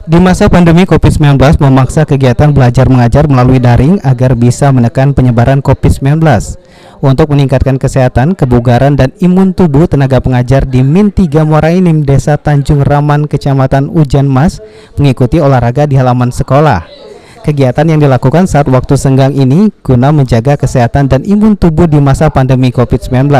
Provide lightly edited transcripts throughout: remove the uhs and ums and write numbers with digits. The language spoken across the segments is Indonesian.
Di masa pandemi COVID-19 memaksa kegiatan belajar mengajar melalui daring agar bisa menekan penyebaran COVID-19. Untuk meningkatkan kesehatan, kebugaran, dan imun tubuh tenaga pengajar di Min 3 Muara Enim, Desa Tanjung Raman, Kecamatan Ujan Mas, mengikuti olahraga di halaman sekolah. Kegiatan yang dilakukan saat waktu senggang ini guna menjaga kesehatan dan imun tubuh di masa pandemi COVID-19.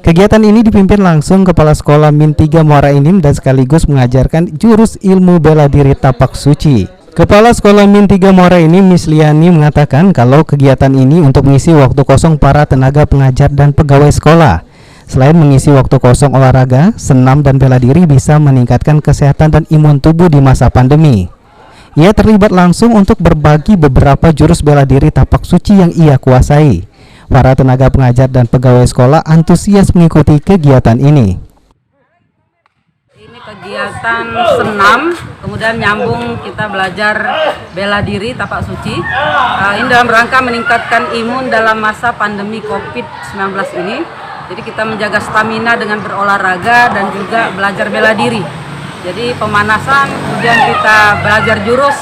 Kegiatan ini dipimpin langsung Kepala Sekolah Min 3 Muara Enim dan sekaligus mengajarkan jurus ilmu bela diri tapak suci. Kepala Sekolah Min 3 Muara Enim, Miss Liani, mengatakan kalau kegiatan ini untuk mengisi waktu kosong para tenaga pengajar dan pegawai sekolah. Selain mengisi waktu kosong olahraga, senam dan bela diri bisa meningkatkan kesehatan dan imun tubuh di masa pandemi. Ia terlibat langsung untuk berbagi beberapa jurus bela diri tapak suci yang ia kuasai. Para tenaga pengajar dan pegawai sekolah antusias mengikuti kegiatan ini. Ini kegiatan senam, kemudian nyambung kita belajar bela diri tapak suci. Ini dalam rangka meningkatkan imun dalam masa pandemi COVID-19 ini. Jadi kita menjaga stamina dengan berolahraga dan juga belajar bela diri. Jadi pemanasan, kemudian kita belajar jurus,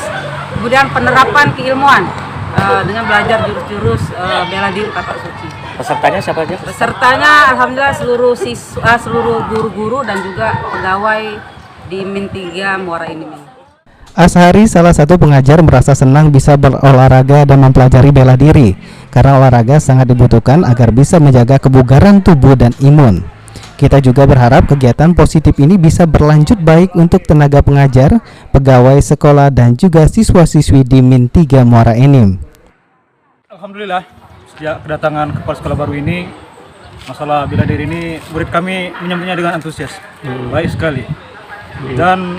kemudian penerapan keilmuan. Dengan belajar jurus-jurus bela diri tapak suci. Pesertanya siapa aja? Pesertanya alhamdulillah seluruh siswa, seluruh guru-guru dan juga pegawai di Min 3 Muara Enim. Ashari, salah satu pengajar, merasa senang bisa berolahraga dan mempelajari bela diri karena olahraga sangat dibutuhkan agar bisa menjaga kebugaran tubuh dan imun. Kita juga berharap kegiatan positif ini bisa berlanjut baik untuk tenaga pengajar, pegawai sekolah, dan juga siswa-siswi di Min 3 Muara Enim. Alhamdulillah, sejak kedatangan kepala sekolah baru ini, masalah bela diri ini murid kami menyambutnya dengan antusias, baik sekali. Dan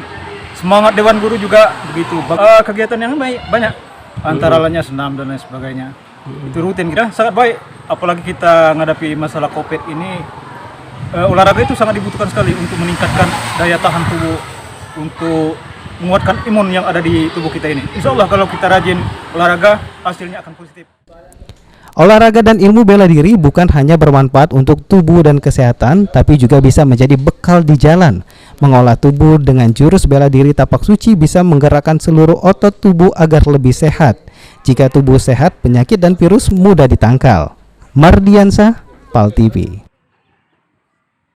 semangat Dewan Guru juga begitu. Kegiatan yang baik banyak, antara lainnya senam dan lain sebagainya. Itu rutin kita sangat baik, apalagi kita menghadapi masalah COVID ini. Olahraga itu sangat dibutuhkan sekali untuk meningkatkan daya tahan tubuh, untuk menguatkan imun yang ada di tubuh kita ini. Insya Allah kalau kita rajin olahraga, hasilnya akan positif. Olahraga dan ilmu bela diri bukan hanya bermanfaat untuk tubuh dan kesehatan, tapi juga bisa menjadi bekal di jalan. Mengolah tubuh dengan jurus bela diri tapak suci bisa menggerakkan seluruh otot tubuh agar lebih sehat. Jika tubuh sehat, penyakit dan virus mudah ditangkal. Mardiansah, PAL TV.